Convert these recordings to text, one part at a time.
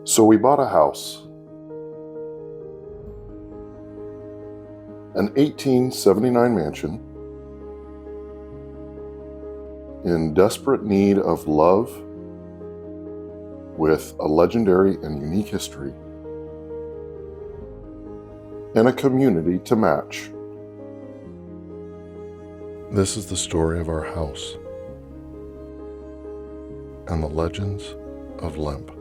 So we bought a house. An 1879 mansion in desperate need of love with a legendary and unique history and a community to match. This is the story of our house and the Legends of Lemp.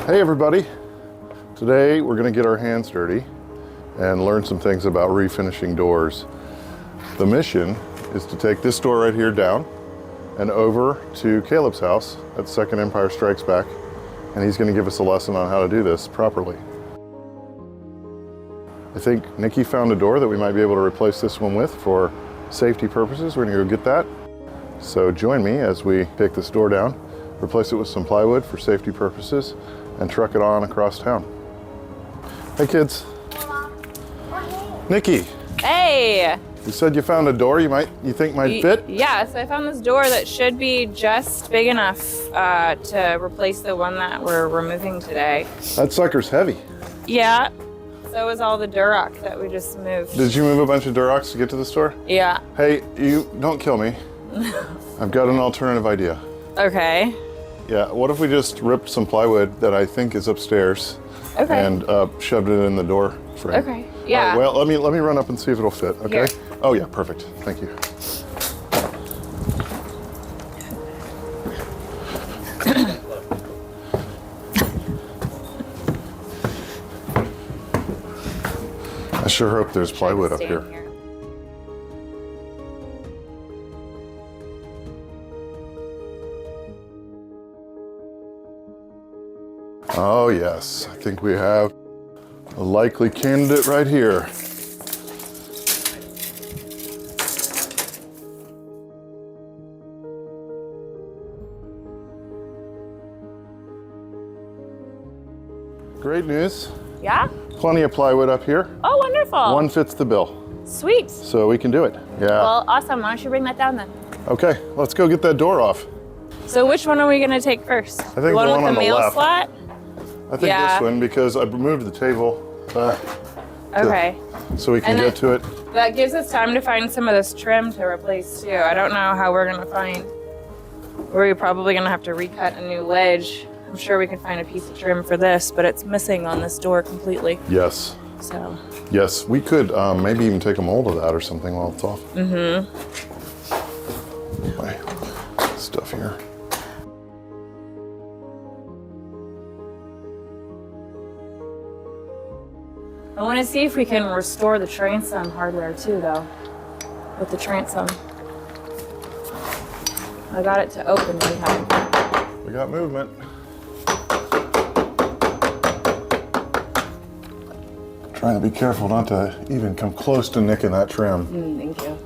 Hey everybody, today we're going to get our hands dirty and learn some things about refinishing doors. The mission is to take this door right here down and over to Kaleb's house at Second Empire Strikes Back, and he's going to give us a lesson on how to do this properly. I think Nicki found a door that we might be able to replace this one with for safety purposes. We're going to go get that. So join me as we take this door down, replace it with some plywood for safety purposes, and truck it on across town. Hey kids. Nicki. Hey. You said you found a door you think might fit? Yeah, so I found this door that should be just big enough to replace the one that we're removing today. That sucker's heavy. Yeah, so is all the Durock that we just moved. Did you move a bunch of Durocs to get to the store? Yeah. Hey, you don't kill me. I've got an alternative idea. Okay. Yeah, what if we just ripped some plywood that I think is upstairs and shoved it in the door frame? Okay, yeah. Right, well, let me run up and see if it'll fit, okay? Here. Oh yeah, perfect, thank you. I sure hope there's plywood up here. Oh yes, I think we have a likely candidate right here. Great news. Yeah? Plenty of plywood up here. Oh, wonderful. One fits the bill. Sweet. So we can do it. Yeah. Well, awesome. Why don't you bring that down then? Okay, let's go get that door off. So which one are we gonna take first? I think the one with on the the mail left. slot? I think this one, because I moved the table back. Okay. So we can get to it. That gives us time to find some of this trim to replace too. I don't know how we're gonna find. We're probably gonna have to recut a new ledge. I'm sure we can find a piece of trim for this, but it's missing on this door completely. Yes. So. Yes, we could maybe even take a mold of that or something while it's off. Mm-hmm. My stuff here. I want to see if we can restore the transom hardware too, though, with the transom. I got it to open anyhow. We got movement. Trying to be careful not to even come close to nicking that trim. Thank you.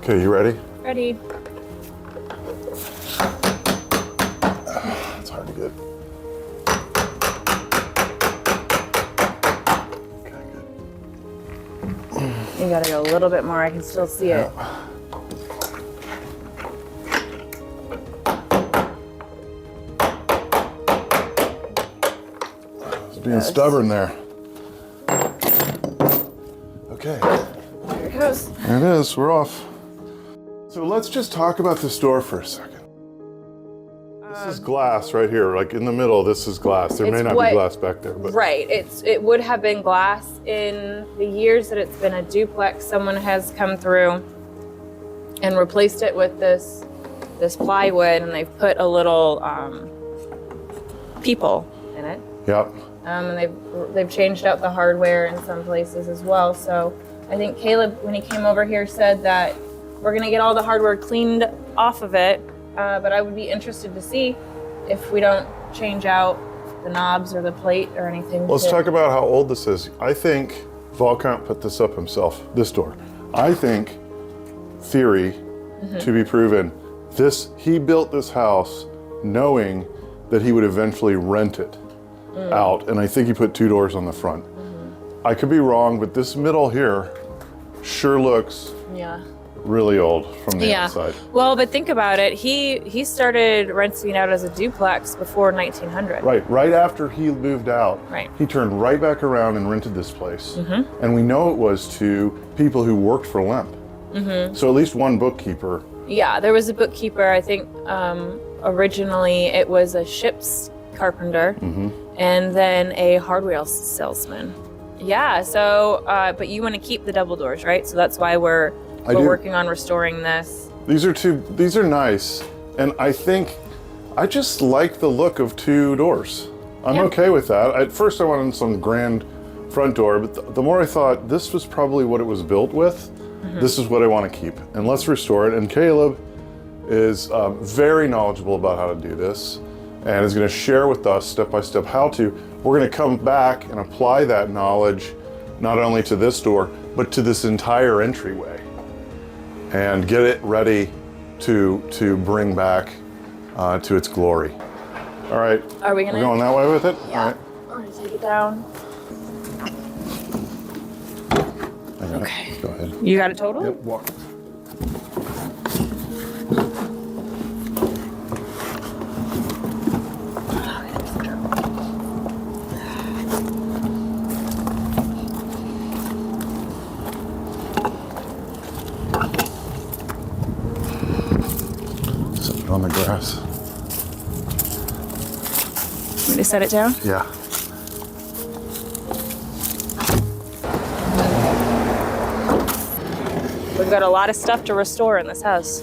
Okay, you ready? Ready. It's hard to get. Okay, good. You gotta go a little bit more. I can still see it. It's being stubborn there. Okay. There it goes. There it is, we're off. So let's just talk about this door for a second. This is glass right here, like in the middle, this is glass. There may not be glass back there, but. Right, it would have been glass. In the years that it's been a duplex, someone has come through and replaced it with this plywood, and they've put a little peephole in it. Yep. And they've changed out the hardware in some places as well. So I think Kaleb, when he came over here, said that we're gonna get all the hardware cleaned off of it, but I would be interested to see if we don't change out the knobs or the plate or anything. Let's talk about how old this is. I think Vahlkamp put this up himself, this door. I think, theory to be proven, he built this house knowing that he would eventually rent it out, and I think he put 2 doors on the front. I could be wrong, but this middle here sure looks really old from the outside. Well, but think about it. He started renting out as a duplex before 1900. Right after he moved out, Right. he turned right back around and rented this place. And we know it was to people who worked for Lemp. So at least one bookkeeper. Yeah, there was a bookkeeper. I think originally it was a ship's carpenter and then a hardware salesman. Yeah, so, but you want to keep the double doors, right? So that's why we're working on restoring this. These are nice. And I just like the look of 2 doors. I'm okay with that. At first I wanted some grand front door, but the more I thought this was probably what it was built with, this is what I want to keep. And let's restore it. And Kaleb is very knowledgeable about how to do this and is going to share with us step by step how to. We're going to come back and apply that knowledge not only to this door, but to this entire entryway and get it ready to bring back to its glory. All right. Are we We're going that way with it? Yeah. All right. I'm going to take it down. Okay. Go ahead. You got it total? Yep, walk. Set it on the grass. Want me to set it down? Yeah. We've got a lot of stuff to restore in this house.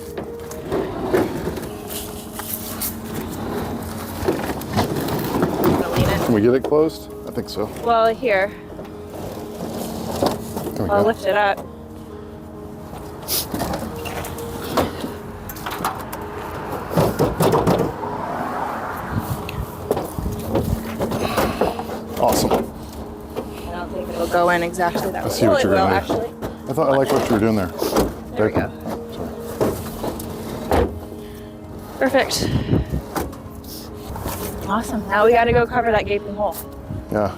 Can we get it closed? I think so. Well, here. There we I'll go. lift it up. Awesome. I don't think it'll go in exactly that way. I see what you're Well, gonna it will, do. actually. I thought I liked what you were doing there. There we go. Sorry. Perfect. Awesome. Now we got to go cover that gaping hole. Yeah.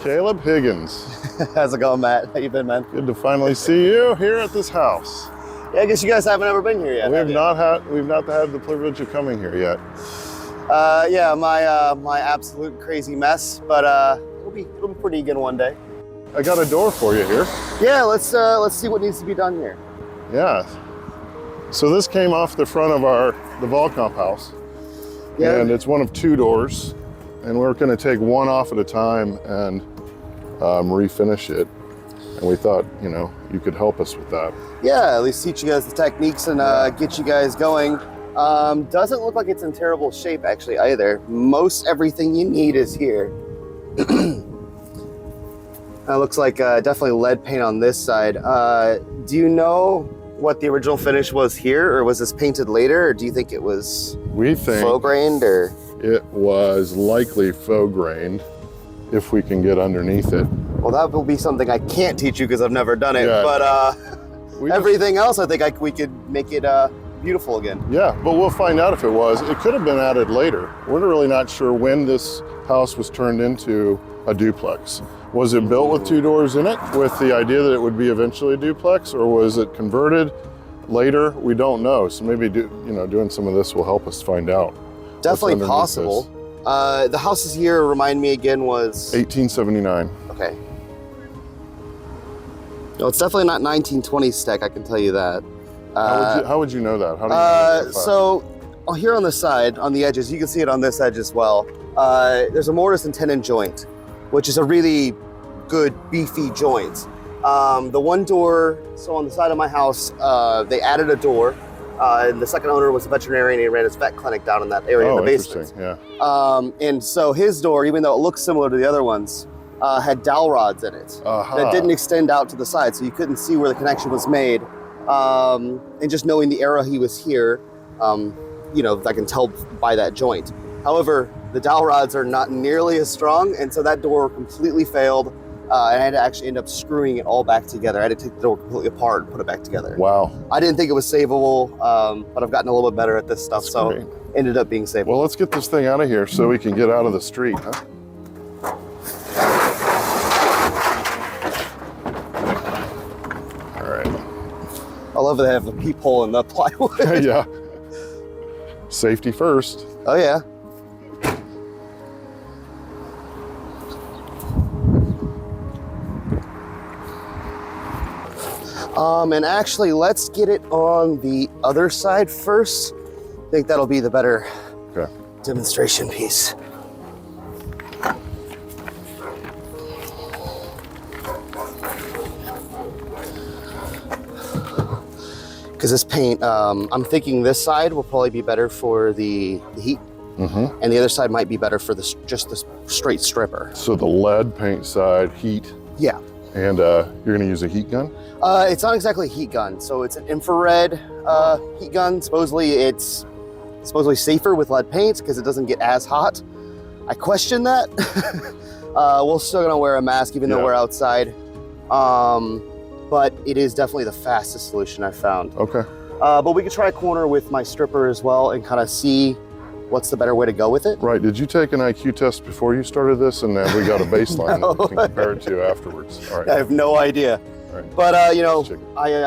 Kaleb Higgins. How's it going, Matt? How you been, man? Good to finally see you here at this house. Yeah, I guess you guys haven't ever been here yet. We've not had the privilege of coming here yet. Yeah, my absolute crazy mess, but it'll be pretty good one day. I got a door for you here. Yeah, let's see what needs to be done here. Yeah. So this came off the front of the Vahlkamp House. Yeah. And it's one of 2 doors. And we're going to take one off at a time and refinish it. And we thought, you could help us with that. Yeah, at least teach you guys the techniques and get you guys going. Doesn't look like it's in terrible shape actually either. Most everything you need is here. Looks like definitely lead paint on this side. Do you know what the original finish was here, or was this painted later, or do you think it was faux grained, or? It was likely faux grained if we can get underneath it. Well, that will be something I can't teach you because I've never done it, Yeah. but everything else I think we could make it beautiful again. Yeah, but we'll find out if it was. It could have been added later. We're really not sure when this house was turned into a duplex. Was it built with 2 doors in it with the idea that it would be eventually a duplex, or was it converted later? We don't know. So maybe doing some of this will help us find out. Definitely possible. The house's year, remind me again, was 1879. Okay. No, it's definitely not 1920s tech, I can tell you that. How would you know that? How do you know that? So here on the side, on the edges, you can see it on this edge as well. There's a mortise and tenon joint, which is a really good beefy joint. The one door, so on the side of my house, they added a door. And the second owner was a veterinarian. He ran his vet clinic down in that area in the basement. Yeah. And so his door, even though it looks similar to the other ones, had dowel rods in it that didn't extend out to the side, so you couldn't see where the connection was made. And just knowing the era he was here, I can tell by that joint. However, the dowel rods are not nearly as strong, and so that door completely failed. And I had to actually end up screwing it all back together. I had to take the door completely apart and put it back together. Wow. I didn't think it was savable, but I've gotten a little bit better at this stuff, That's so great. ended up being savable. Well, let's get this thing out of here so we can get out of the street, huh? All right. I love that they have a peephole in the plywood. Yeah. Safety first. Oh yeah. And actually, let's get it on the other side first. I think that'll be the better demonstration piece. Because this paint, I'm thinking this side will probably be better for the heat, and the other side might be better for just the straight stripper. So the lead paint side, heat. Yeah. And you're gonna use a heat gun? It's not exactly a heat gun. So it's an infrared heat gun. Supposedly it's safer with lead paint because it doesn't get as hot. I question that. We're still gonna wear a mask even though we're outside. But it is definitely the fastest solution I've found. Okay. But we could try a corner with my stripper as well and kind of see what's the better way to go with it. Right. Did you take an IQ test before you started this, and then we got a baseline that we can compare it to afterwards? All right. I have no idea. All right. But I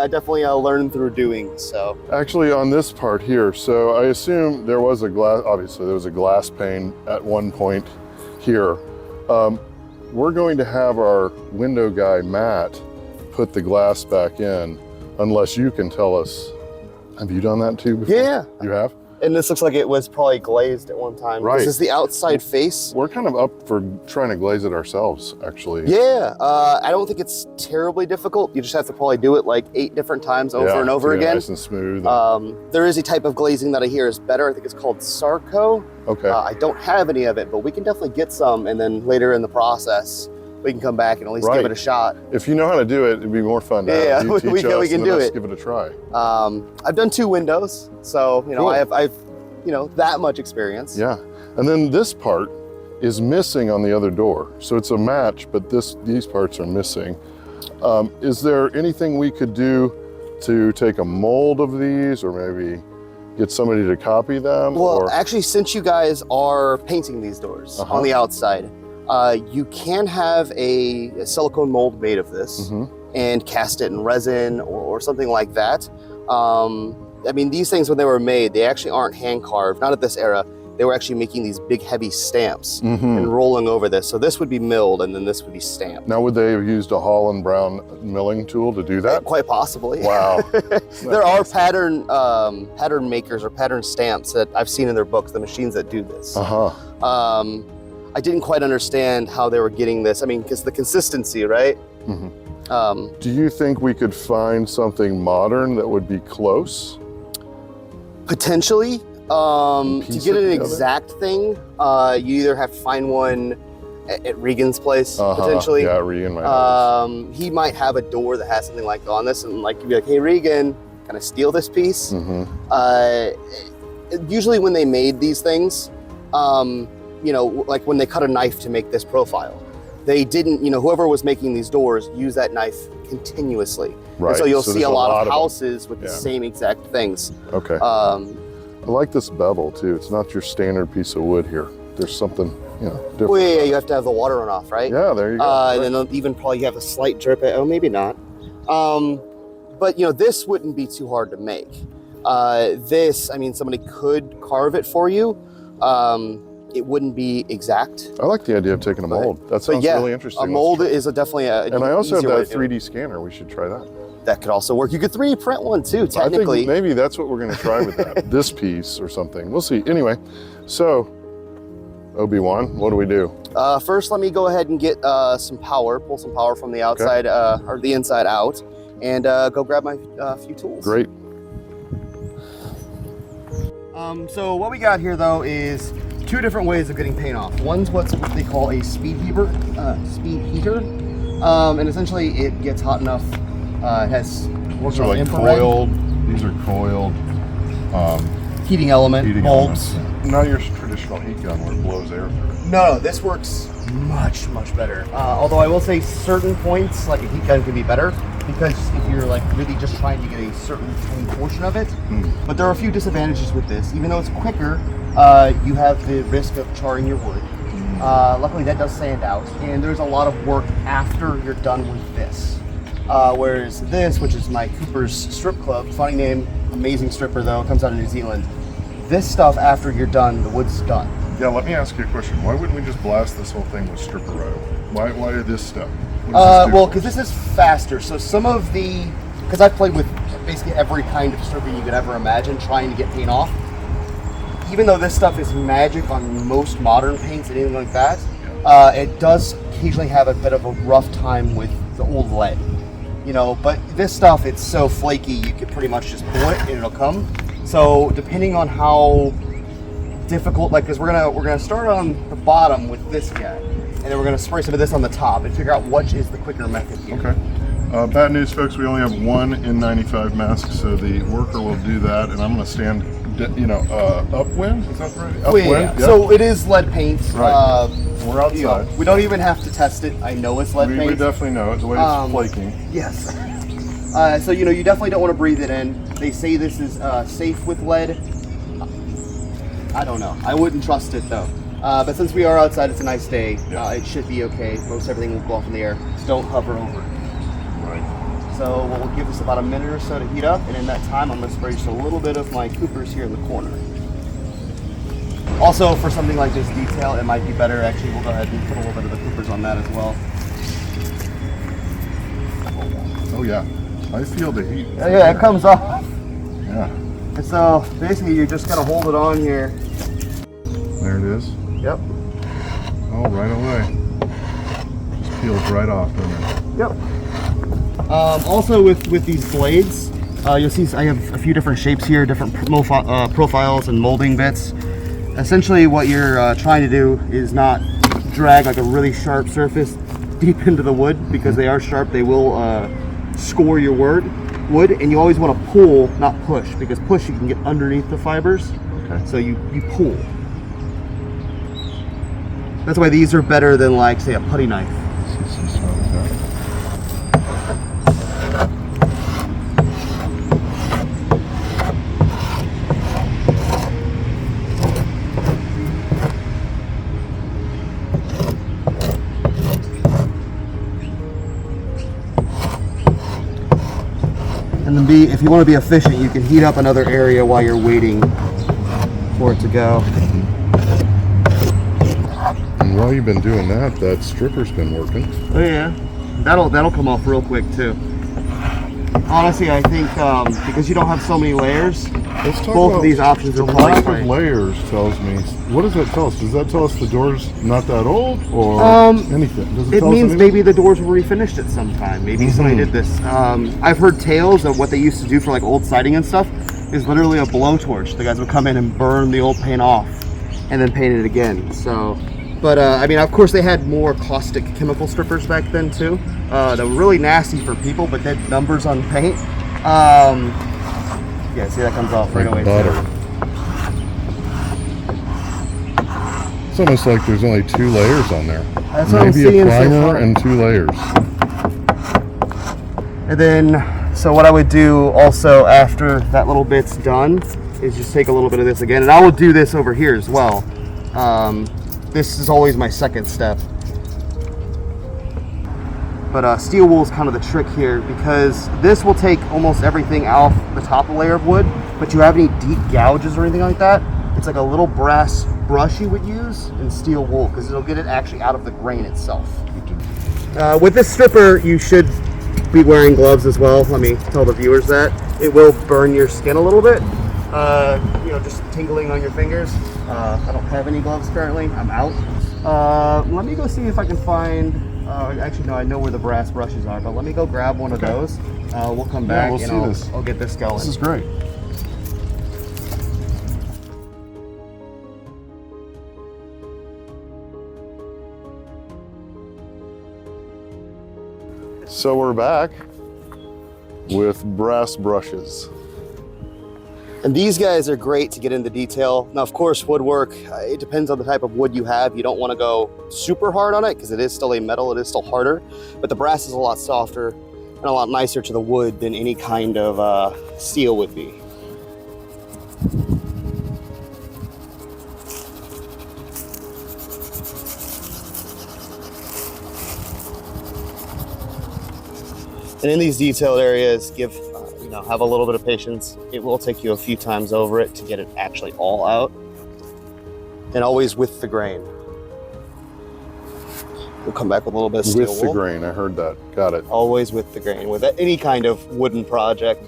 definitely learned through doing so. Actually, on this part here, so I assume there was a glass. Obviously, there was a glass pane at one point here. We're going to have our window guy Matt put the glass back in, unless you can tell us. Have you done that too before? Yeah. You have? And this looks like it was probably glazed at one time. Right. This is the outside face. We're kind of up for trying to glaze it ourselves, actually. Yeah, I don't think it's terribly difficult. You just have to probably do it like 8 different times over and over again. Nice and smooth. There is a type of glazing that I hear is better. I think it's called Sarco. Okay. I don't have any of it, but we can definitely get some, and then later in the process, we can come back and at least give it a shot. If you know how to do it, it'd be more fun to have you teach us, we can and do then us it. give it a try. I've done 2 windows, so Cool. I've that much experience. Yeah, and then this part is missing on the other door. So it's a match, but these parts are missing. Is there anything we could do to take a mold of these, or maybe get somebody to copy them? Well, actually, since you guys are painting these doors on the outside, You can have a silicone mold made of this and cast it in resin or something like that. I mean, these things, when they were made, they actually aren't hand carved, not at this era. They were actually making these big, heavy stamps and rolling over this. So this would be milled, and then this would be stamped. Now, would they have used a Holland Brown milling tool to do that? Quite possibly. Wow. There are pattern makers or pattern stamps that I've seen in their books, the machines that do this. I didn't quite understand how they were getting this. I mean, because the consistency, right? Do you think we could find something modern that would be close? Potentially. To get an exact thing, you either have to find one at Regan's place, potentially. Yeah, Regan might have he might have a door that has something like on this, and like you'd be like, hey, Regan, can I steal this piece? Usually when they made these things, you know, like when they cut a knife to make this profile, they didn't, you know, whoever was making these doors use that knife continuously. Right. And so you'll see a lot of houses with the same exact things. Okay. I like this bevel too. It's not your standard piece of wood here. There's something, you know, different. Well, yeah, you have to have the water run off, right? Yeah, there you go. And then they'll even probably have a slight drip. Oh, maybe not. But you know, this wouldn't be too hard to make. This, I mean, somebody could carve it for you. It wouldn't be exact. I like the idea of taking a mold. That sounds really interesting. A mold is definitely a and I also have that 3D scanner. We should try that. That could also work. You could 3D print one too, technically. I think maybe that's what we're going to try with that. This piece or something. We'll see. Anyway, so Obi-Wan, what do we do? First, let me go ahead and get some power, pull some power from the outside or the inside out, and go grab my few tools. Great. So what we got here though is two different ways of getting paint off. One's what they call a speed heater, and essentially it gets hot enough. It has These are like coiled. These are coiled heating element bulbs. Not your traditional heat gun where it blows air through. No, this works much better. Although I will say certain points, like a heat gun, can be better because if you're like really just trying to get a certain tiny portion of it. But there are a few disadvantages with this. Even though it's quicker, you have the risk of charring your wood. Luckily, that does sand out, and there's a lot of work after you're done with this. Whereas this, which is my Cooper's Strip Club, funny name, amazing stripper though, comes out of New Zealand. This stuff, after you're done, the wood's done. Yeah, let me ask you a question. Why wouldn't we just blast this whole thing with stripper oil? Why this step? Well, because this is faster. So some of because I've played with basically every kind of stripper you could ever imagine, trying to get paint off. Even though this stuff is magic on most modern paints and anything like that, it does occasionally have a bit of a rough time with the old lead. You know, but this stuff, it's so flaky, you could pretty much just pull it and it'll come. So depending on how difficult, like, because we're gonna start on the bottom with this guy, and then we're gonna spray some of this on the top and figure out which is the quicker method here. Okay. Bad news, folks. We only have one N95 mask, so the worker will do that, and I'm gonna stand, you know, upwind. Is that right? Upwind. Yeah. Yep. So it is lead paint. Right. We're outside. You know, we don't even have to test it. I know it's lead paint. We definitely know it, the way it's flaking. Yes. So, you know, you definitely don't want to breathe it in. They say this is safe with lead. I don't know. I wouldn't trust it, though. But since we are outside, it's a nice day. It should be okay. Most everything will go off in the air. Just don't hover over it. Right. So we'll give this about a minute or so to heat up. And in that time, I'm going to spray just a little bit of my Coopers here in the corner. Also, for something like this detail, it might be better. Actually, we'll go ahead and put a little bit of the Coopers on that as well. Oh, yeah. I feel the heat. Yeah, it comes off. Yeah. And so basically, you just gotta hold it on here. There it is. Yep. Oh, right away. Just peels right off, doesn't it? Yep. Also, with these blades, you'll see I have a few different shapes here, different profiles and molding bits. Essentially, what you're trying to do is not drag like a really sharp surface deep into the wood, because they are sharp. They will score your wood, and you always want to pull, not push, because push you can get underneath the fibers. Okay. So you pull. That's why these are better than, like, say, a putty knife. if you want to be efficient, you can heat up another area while you're waiting for it to go. And while you've been doing that, that stripper's been working. Oh yeah, that'll come off real quick too. Honestly, I think because you don't have so many layers, Let's talk both about of these options are the plug lack and of play. layers tells me. What does that tell us? Does that tell us the door's not that old, or anything? Does It tell us means anything? maybe the doors were refinished at some time. Maybe somebody did this. I've heard tales of what they used to do for like old siding and stuff is literally a blowtorch. The guys would come in and burn the old paint off and then paint it again. So, but I mean, of course they had more caustic chemical strippers back then too. That were really nasty for people, but they had numbers on paint. Yeah, see that comes off right away. Butter. It's almost like there's only 2 layers on there. That's what I'm Maybe a seeing so primer far. and 2 layers. And then, so what I would do also after that little bit's done is just take a little bit of this again, and I will do this over here as well. This is always my second step. But steel wool is kind of the trick here because this will take almost everything off the top layer of wood, but you have any deep gouges or anything like that, it's like a little brass brush you would use in steel wool because it'll get it actually out of the grain itself. With this stripper, you should be wearing gloves as well. Let me tell the viewers that. It will burn your skin a little bit. You know, just tingling on your fingers. I don't have any gloves currently. I'm out. Let me go see if I can find... actually, no, I know where the brass brushes are, but let me go grab one of those. We'll come back we'll and see this. I'll get this going. This is great. So we're back with brass brushes. And these guys are great to get into detail. Now, of course, woodwork, it depends on the type of wood you have. You don't want to go super hard on it because it is still a metal, it is still harder, but the brass is a lot softer and a lot nicer to the wood than any kind of steel would be. And in these detailed areas, have a little bit of patience. It will take you a few times over it to get it actually all out. And always with the grain. We'll come back with a little bit of steel With the wool. grain, I heard that. Got it. Always with the grain, with any kind of wooden project.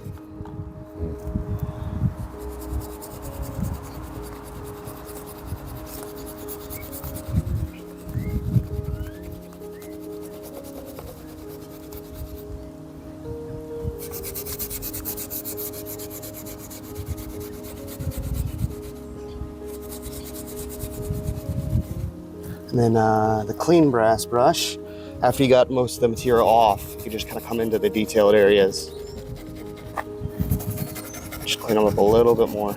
And then the clean brass brush, after you got most of the material off, you just kind of come into the detailed areas. Just clean them up a little bit more.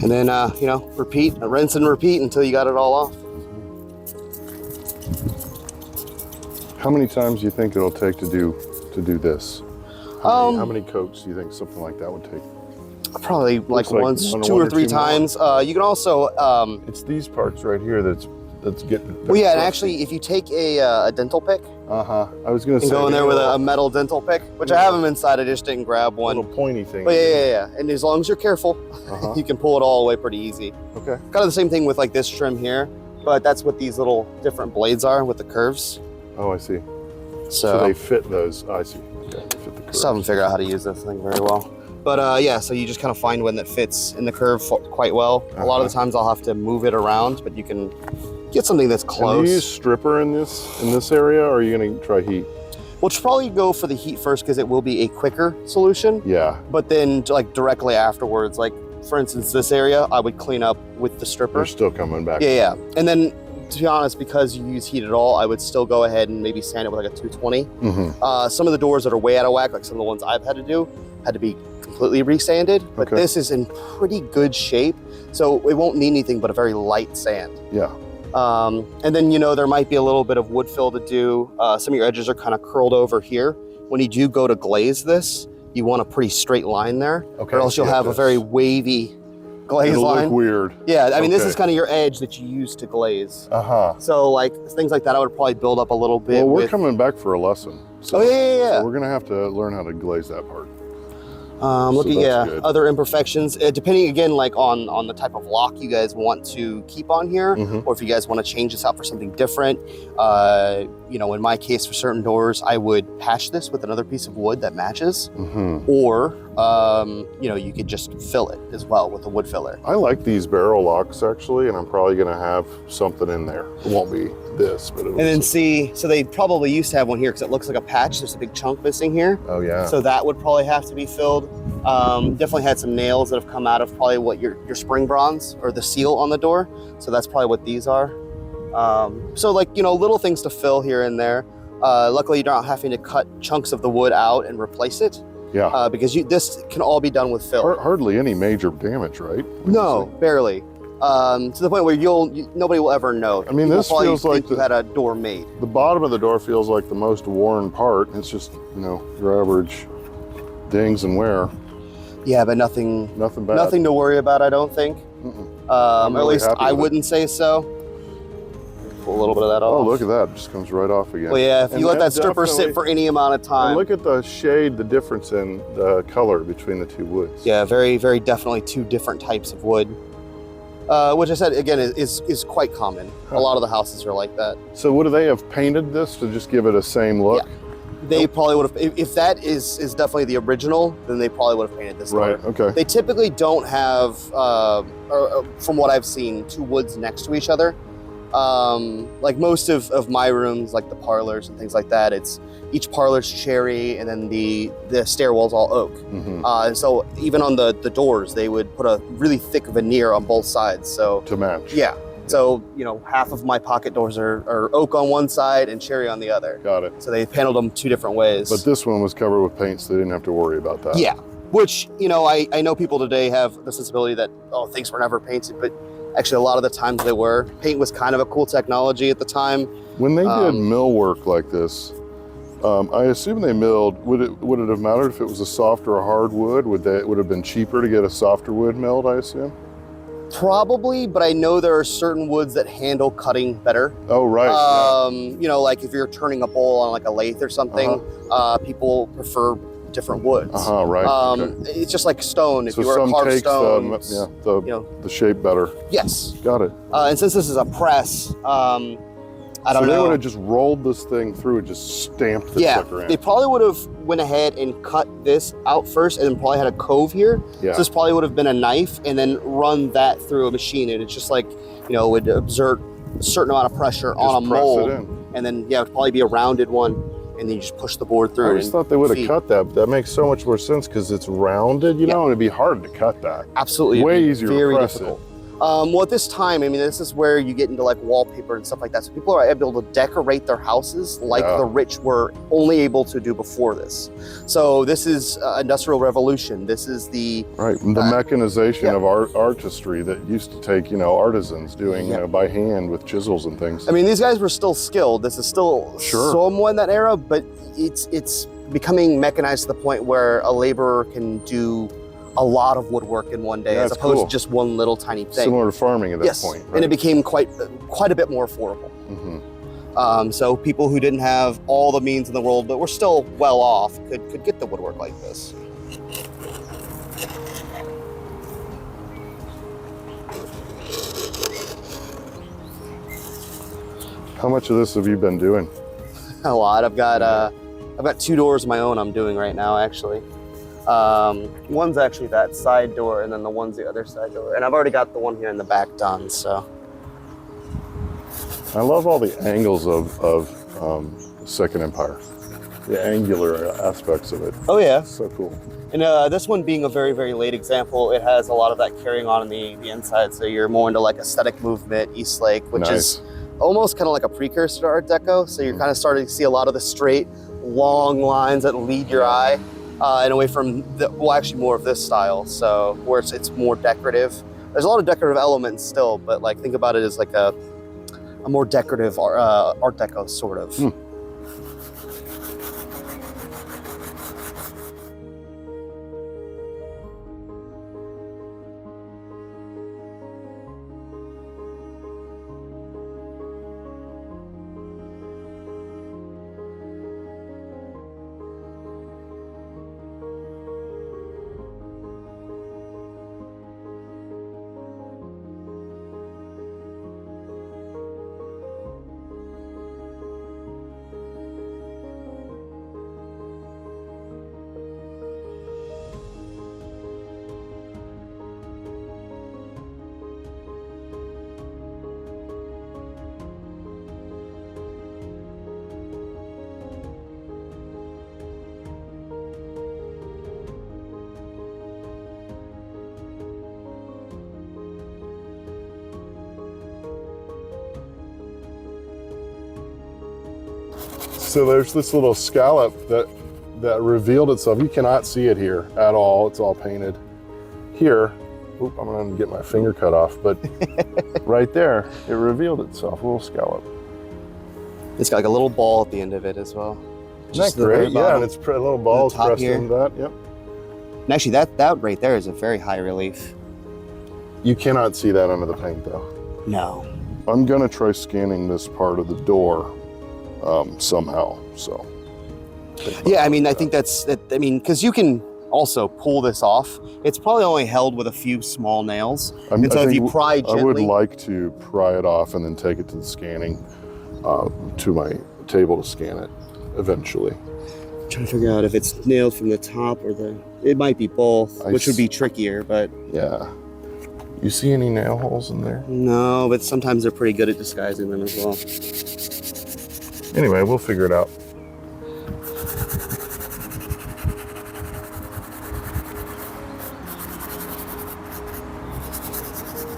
And then, repeat, rinse and repeat until you got it all off. How many times do you think it'll take to do this? How many coats do you think something like that would take? Probably like once, two or three times. You can also... it's these parts right here that's getting... Well, yeah, and actually, if you take a dental pick... I was going to say... go in there with a metal dental pick, which I have them inside, I just didn't grab one. Little pointy thing. But yeah. And as long as you're careful, you can pull it all away pretty easy. Okay. Kind of the same thing with like this trim here, but that's what these little different blades are with the curves. Oh, I see. So they fit those. I see. Okay, they fit the curve. Still haven't figured out how to use this thing very well. But yeah, so you just kind of find one that fits in the curve quite well. A lot of the times I'll have to move it around, but you can get something that's close. And do you use stripper in this area, or are you going to try heat? We'll probably go for the heat first because it will be a quicker solution. Yeah. But then like directly afterwards, like for instance, this area, I would clean up with the stripper. They're still coming back. Yeah. And then to be honest, because you use heat at all, I would still go ahead and maybe sand it with like a 220. Some of the doors that are way out of whack, like some of the ones I've had to do, had to be completely resanded, but this is in pretty good shape. So it won't need anything but a very light sand. Yeah. And then, there might be a little bit of wood fill to do. Some of your edges are kind of curled over here. When you do go to glaze this, you want a pretty straight line there, Okay, or else you'll have a very wavy glaze It'll line. look weird. Yeah, I mean, this Okay. is kind of your edge that you use to glaze. Uh-huh. So like things like that, I would probably build up a little bit. Well, we're with... coming back for a lesson. So, Oh yeah. So we're gonna have to learn how to glaze that part. Looking at good. other imperfections, depending again like on the type of lock you guys want to keep on here, or if you guys want to change this out for something different. You know, in my case, for certain doors, I would patch this with another piece of wood that matches, or you know, you could just fill it as well with a wood filler. I like these barrel locks actually, and I'm probably gonna have something in there. It won't be this, but it'll And then see, so they probably used to have one here because it looks like a patch. There's a big chunk missing here. Oh yeah. So that would probably have to be filled. Definitely had some nails that have come out of probably what your spring bronze or the seal on the door. So that's probably what these are. So like, you know, little things to fill here and there. Luckily you're not having to cut chunks of the wood out and replace it. Yeah. Because this can all be done with fill. Hardly any major damage, right? No, barely. To the point where nobody will ever know. I mean, People this probably feels like think you had a door made. The bottom of the door feels like the most worn part. It's just, you know, your average dings and wear. Yeah, but nothing bad. Nothing to worry about, I don't think. I'm At really least happy I with it. wouldn't say so. Pull a little bit of that off. Oh, look at that. It just comes right off again. Well, yeah, if you let that stripper definitely- sit for any amount of time. And look at the shade, the difference in the color between the two woods. Yeah, very, very definitely two different types of wood. Which I said, again, is quite common. Huh. A lot of the houses are like that. So would they have painted this to just give it a same look? Yeah. They probably would have, if that is definitely the original, then they probably would have painted this Right, door. okay. They typically don't have, from what I've seen, two woods next to each other. Like most of my rooms, like the parlors and things like that, it's each parlor's cherry and then the stairwell's all oak. And so even on the doors, they would put a really thick veneer on both sides. So To match. yeah. So, you know, half of my pocket doors are oak on one side and cherry on the other. Got it. So they paneled them two different ways. But this one was covered with paint, so they didn't have to worry about that. Yeah, which, you know, I know people today have the sensibility that, oh, things were never painted, but actually a lot of the times they were. Paint was kind of a cool technology at the time. When they did millwork like this, I assume they milled, would it have mattered if it was a soft or a hard wood? Would it have been cheaper to get a softer wood milled, I assume? Probably, but I know there are certain woods that handle cutting better. Oh, right. You know, like if you're turning a bowl on like a lathe or something, people prefer different woods. Right. Okay. It's just like stone. If So you were to some carve takes stones, the you know, the shape better. yes. Got it. And since this is a press, I don't so know. they would have just rolled this thing through and just stamped the Yeah, sucker in. they probably would have went ahead and cut this out first and then probably had a cove here. Yeah. So this probably would have been a knife and then run that through a machine. And it's just like, you know, it would exert a certain amount of pressure on a press it mold. in. And then, yeah, it would probably be a rounded one. And then you just push the board through. I just thought they would have cut that. That makes so much more sense because it's rounded, you know, and it'd be hard to cut that. Absolutely. Way it'd be easier to very press difficult. Well, at this time, I mean, this is where you get into like wallpaper and stuff like that. So people are able to decorate their houses like the rich were only able to do before this. So this is Industrial Revolution. This is the the mechanization of artistry that used to take, you know, artisans doing, you know, by hand with chisels and things. I mean, these guys were still skilled. This is still somewhat in that era, but it's becoming mechanized to the point where a laborer can do a lot of woodwork in one day, as opposed to just one little tiny thing. Similar to farming at that point. Right? And it became quite a bit more affordable. So people who didn't have all the means in the world, but were still well off, could get the woodwork like this. How much of this have you been doing? A lot. I've got 2 doors of my own I'm doing right now, actually. One's actually that side door, and then the one's the other side door. And I've already got the one here in the back done, so. I love all the angles of Second Empire. The angular aspects of it. Oh yeah. So cool. And this one being a very, very late example, it has a lot of that carrying on the inside. So you're more into like aesthetic movement, East Lake, which is almost kind of like a precursor to Art Deco. So you're kind of starting to see a lot of the straight, long lines that lead your eye. And away from actually more of this style, so where it's more decorative. There's a lot of decorative elements still, but like think about it as like a more decorative Art Deco sort of. So there's this little scallop that revealed itself. You cannot see it here at all. It's all painted. Here, oop, I'm gonna get my finger cut off, but right there, it revealed itself, a little scallop. It's got like a little ball at the end of it as well. Isn't that great? Yeah, and it's a little balls pressed here. into that, yep. And actually, that right there is a very high relief. You cannot see that under the paint though. No. I'm gonna try scanning this part of the door somehow, so. Yeah, I mean, I think I mean, because you can also pull this off. It's probably only held with a few small nails. And so if you pry gently. I would like to pry it off and then take it to the scanning, to my table to scan it eventually. I'm trying to figure out if it's nailed from the top or it might be both, which would be trickier, but. Yeah. You see any nail holes in there? No, but sometimes they're pretty good at disguising them as well. Anyway, we'll figure it out.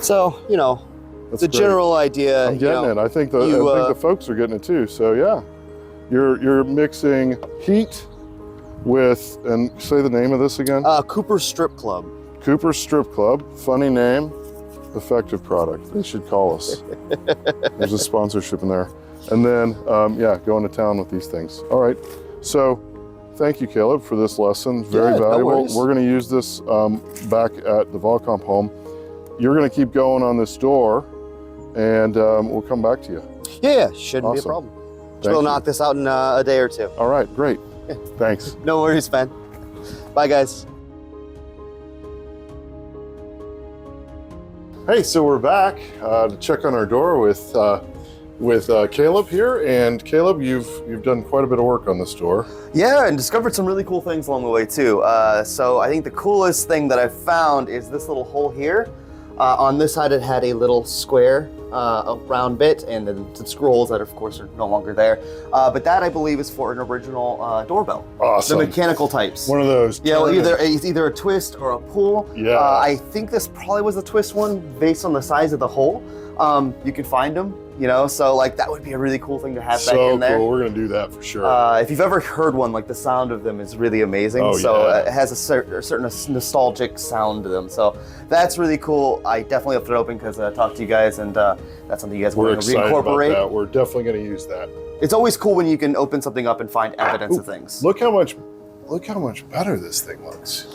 So, you know, That's the great. general idea. I'm getting it. I think the folks are getting it too. So yeah, you're mixing heat with, and say the name of this again. Cooper Strip Club. Cooper Strip Club. Funny name, effective product. They should call us. There's a sponsorship in there. And then yeah, going to town with these things. All right. So thank you, Kaleb, for this lesson. Very valuable. No We're going to use this back at the Vahlkamp home. You're going to keep going on this door, and we'll come back to you. Yeah, shouldn't be a problem. So we'll knock this out in a day or two. All right, great. Thanks. No worries, man. Bye, guys. Hey, so we're back to check on our door with Kaleb here, and Kaleb, you've done quite a bit of work on this door. Yeah, and discovered some really cool things along the way too. So I think the coolest thing that I found is this little hole here. On this side, it had a little square, a round bit, and then some screw holes that, of course, are no longer there. But that, I believe, is for an original doorbell. Awesome. The mechanical types. One of those. Yeah, well, either a twist or a pull. Yeah. I think this probably was a twist one based on the size of the hole. You can find them, you know, so like that would be a really cool thing to have back in there. So cool. We're gonna do that for sure. If you've ever heard one, like the sound of them is really amazing. Oh, so yeah. It has a certain nostalgic sound to them. So that's really cool. I definitely left it open because I talked to you guys, and that's something you guys want to reincorporate. About that. We're definitely gonna use that. It's always cool when you can open something up and find evidence of things. Look how much better this thing looks.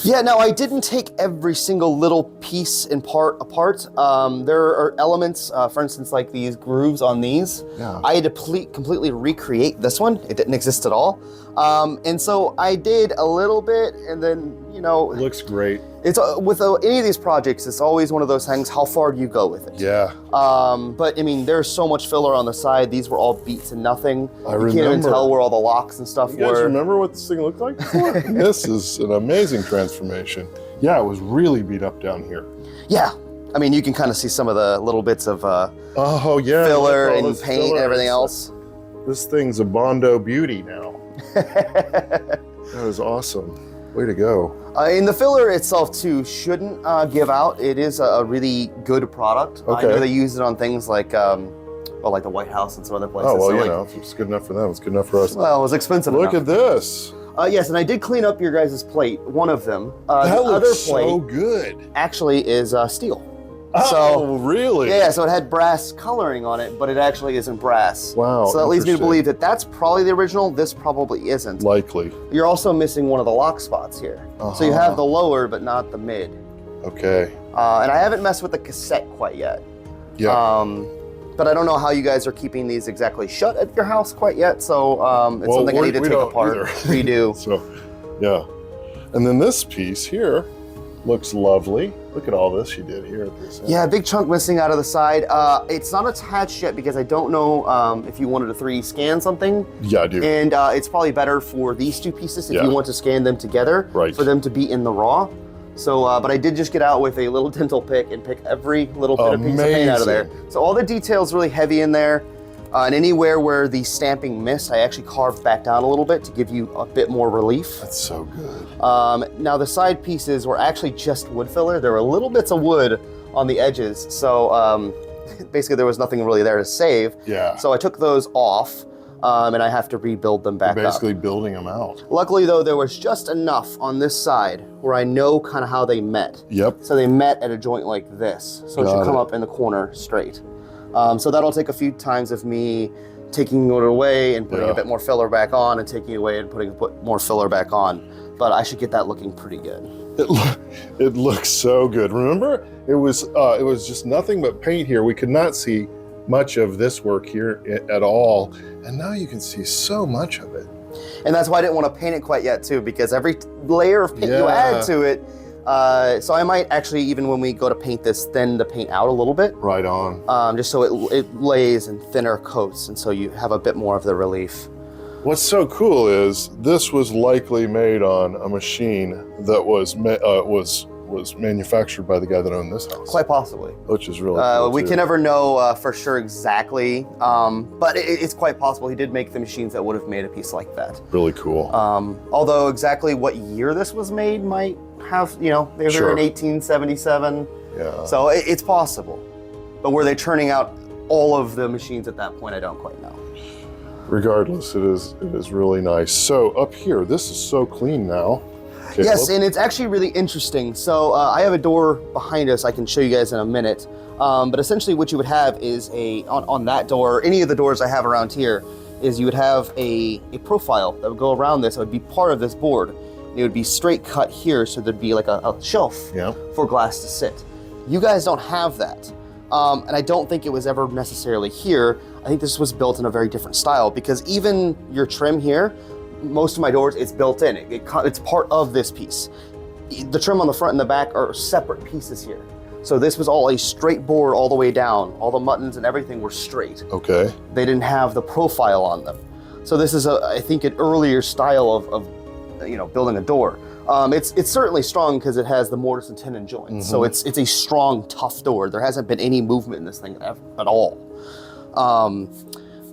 Yeah, now I didn't take every single little piece and part apart. There are elements, for instance, like these grooves on these. Yeah. I had to completely recreate this one. It didn't exist at all. And so I did a little bit, and then, you know. It looks great. It's with any of these projects, it's always one of those things, how far do you go with it? Yeah. But I mean, there's so much filler on the side. These were all beat to nothing. I You can't even tell where all the locks and stuff You guys were. remember what this thing looked like before? This is an amazing transformation. Yeah, it was really beat up down here. Yeah. I mean, you can kind of see some of the little bits of Oh yeah, filler look at all and this paint filler. and everything else. This thing's a Bondo beauty now. That is awesome. Way to go. And the filler itself too shouldn't give out. It is a really good product. Okay. I know they use it on things like, like the White House and some other places. Oh well, So, you like, know, if it's good enough for them, it's good enough for us. well, it was expensive Look enough. at this. Yes, and I did clean up your guys' plate, one of them. That the looks other so plate good. actually is steel. Oh, really? Yeah, so it had brass coloring on it, but it actually isn't brass. Wow, So that leads me to interesting. believe that that's probably the original. This probably isn't. Likely. You're also missing one of the lock spots here. So you have the lower, but not the mid. Okay. And I haven't messed with the cassette quite yet. Yeah. But I don't know how you guys are keeping these exactly shut at your house quite yet. So it's something I need to take apart, redo. So, yeah. And then this piece here looks lovely. Look at all this you did here at this end. Yeah, big chunk missing out of the side. It's not attached yet because I don't know if you wanted to 3D scan something. Yeah, I do. And it's probably better for these two pieces if Yeah. you want to scan them together, Right. for them to be in the raw. So, but I did just get out with a little dental pick and pick every little bit of piece of paint out of there. Amazing. So all the detail's really heavy in there. And anywhere where the stamping missed, I actually carved back down a little bit to give you a bit more relief. That's so good. Now the side pieces were actually just wood filler. There were little bits of wood on the edges. So basically there was nothing really there to save. Yeah. So I took those off. and I have to rebuild them back Basically up. building them out. Luckily though, there was just enough on this side where I know kind of how they met. Yep. So they met at a joint like this. So it should come up in the corner straight. So that'll take a few times of me taking it away and putting a bit more filler back on, and taking it away and putting more filler back on. But I should get that looking pretty good. It looks so good. Remember, it was just nothing but paint here. We could not see much of this work here at all, and now you can see so much of it. And that's why I didn't want to paint it quite yet too, because every layer of paint you add to it, so I might actually, even when we go to paint this, thin the paint out a little bit. Right on. Just so it lays in thinner coats, and so you have a bit more of the relief. What's so cool is this was likely made on a machine that was manufactured by the guy that owned this house. Quite possibly. Which is really cool We too. can never know for sure exactly, but it's quite possible he did make the machines that would have made a piece like that. Really cool. Although exactly what year this was made might have, they were in 1877. Yeah. So it's possible. But were they churning out all of the machines at that point? I don't quite know. Regardless, it is really nice. So up here, this is so clean now. Caleb. Yes, and it's actually really interesting. So I have a door behind us I can show you guys in a minute. But essentially what you would have is on that door, any of the doors I have around here, is you would have a profile that would go around this. It would be part of this board. It would be straight cut here, so there'd be like a shelf for glass to sit. You guys don't have that. And I don't think it was ever necessarily here. I think this was built in a very different style, because even your trim here, most of my doors, it's built in. It's part of this piece. The trim on the front and the back are separate pieces here. So this was all a straight board all the way down. All the muttons and everything were straight. Okay. They didn't have the profile on them. So this is, I think, an earlier style of building a door. It's certainly strong because it has the mortise and tenon joints. So it's a strong, tough door. There hasn't been any movement in this thing at all.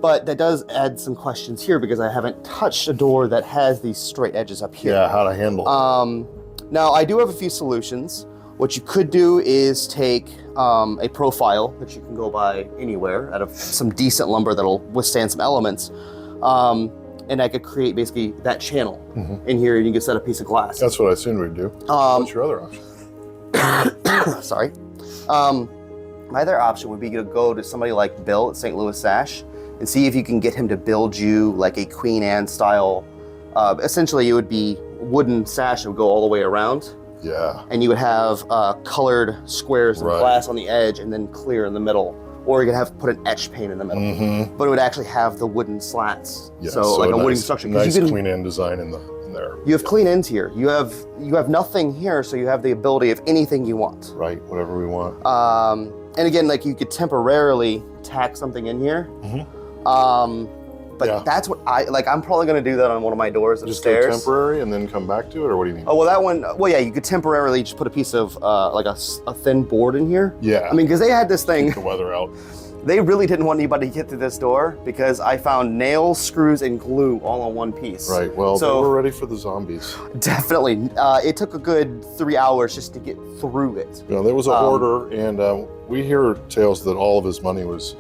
But that does add some questions here, because I haven't touched a door that has these straight edges up here. Yeah, how to handle it. Now, I do have a few solutions. What you could do is take a profile that you can go buy anywhere out of some decent lumber that'll withstand some elements. And I could create basically that channel in here, and you can set a piece of glass. That's what I assumed we'd do. What's your other option? Sorry. My other option would be to go to somebody like Bill at St. Louis Sash and see if you can get him to build you like a Queen Anne style. Essentially, it would be wooden sash that would go all the way around. Yeah. And you would have colored squares of glass on the edge and then clear in the middle. Or you could have put an etch paint in the middle. But it would actually have the wooden slats. Yeah, so like a wooden structure. Nice Queen Anne design in there. You have clean ends here. You have nothing here, so you have the ability of anything you want. Right, whatever we want. And again, like you could temporarily tack something in here. But that's what I'm probably gonna do that on one of my doors upstairs. Just go temporary and then come back to it, or what do you mean? Oh, well, that one, yeah, you could temporarily just put a piece of like a thin board in here. Yeah. I mean, because they had this thing. Keep the weather out. They really didn't want anybody to get through this door, because I found nails, screws, and glue all on one piece. Right, well, so, they were ready for the zombies. Definitely. It took a good 3 hours just to get through it. You know, there was a hoarder, and we hear tales that all of his money was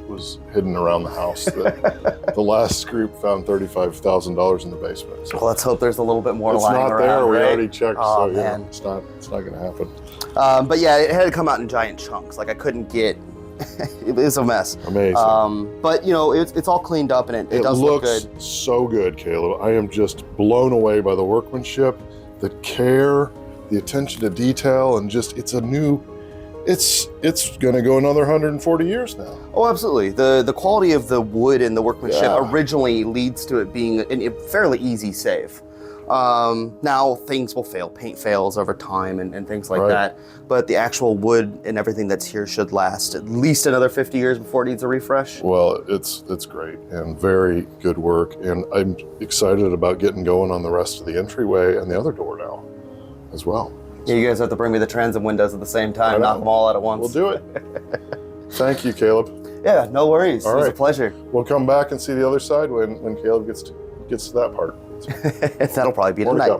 hidden around the house. The last group found $35,000 in the basement. So well, let's hope there's a little bit more lying around. It's not there. We right? already checked, oh, so man. yeah, it's not going to happen. But yeah, it had to come out in giant chunks. Like I couldn't get. It was a mess. Amazing. But it's all cleaned up, and it does look good. It looks so good, Caleb. I am just blown away by the workmanship, the care, the attention to detail, and just it's going to go another 140 years now. Oh, absolutely. The quality of the wood and the workmanship originally leads to it being a fairly easy save. Now things will fail, paint fails over time and things like that, but the actual wood and everything that's here should last at least another 50 years before it needs a refresh. Well, it's great and very good work, and I'm excited about getting going on the rest of the entryway and the other door now as well. Yeah, you guys have to bring me the transom windows at the same time, knock them all out at once. We'll do it. Thank you, Caleb. Yeah, no worries. It was a pleasure. We'll come back and see the other side when Caleb gets to that part. That'll probably be tonight.